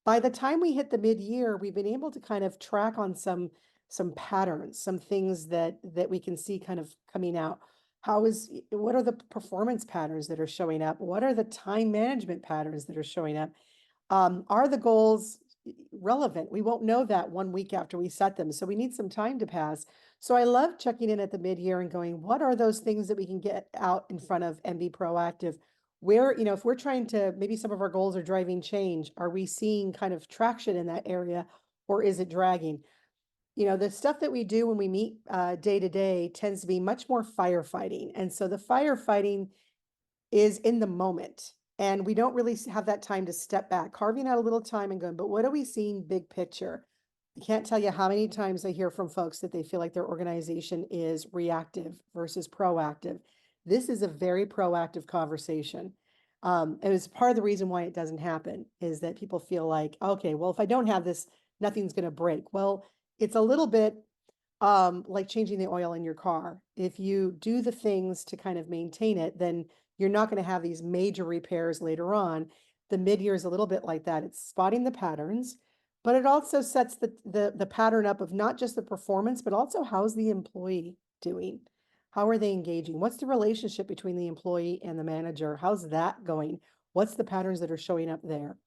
By the time we hit the mid-year, we've been able to kind of track on some patterns, some things that we can see kind of coming out. What are the performance patterns that are showing up? What are the time management patterns that are showing up? Are the goals relevant? We won't know that 1 week after we set them, so we need some time to pass. So I love checking in at the mid-year and going, what are those things that we can get out in front of and be proactive? Where, if we're trying to, maybe some of our goals are driving change, are we seeing kind of traction in that area, or is it dragging? The stuff that we do when we meet day to day tends to be much more firefighting. And so the firefighting is in the moment. And we don't really have that time to step back, carving out a little time and going, but what are we seeing big picture? I can't tell you how many times I hear from folks that they feel like their organization is reactive versus proactive. This is a very proactive conversation. And it's part of the reason why it doesn't happen is that people feel like, okay, well, if I don't have this, nothing's going to break. Well, it's a little bit like changing the oil in your car. If you do the things to kind of maintain it, then you're not going to have these major repairs later on. The mid-year is a little bit like that. It's spotting the patterns, but it also sets the pattern up of not just the performance, but also how's the employee doing? How are they engaging? What's the relationship between the employee and the manager? How's that going? What's the patterns that are showing up there?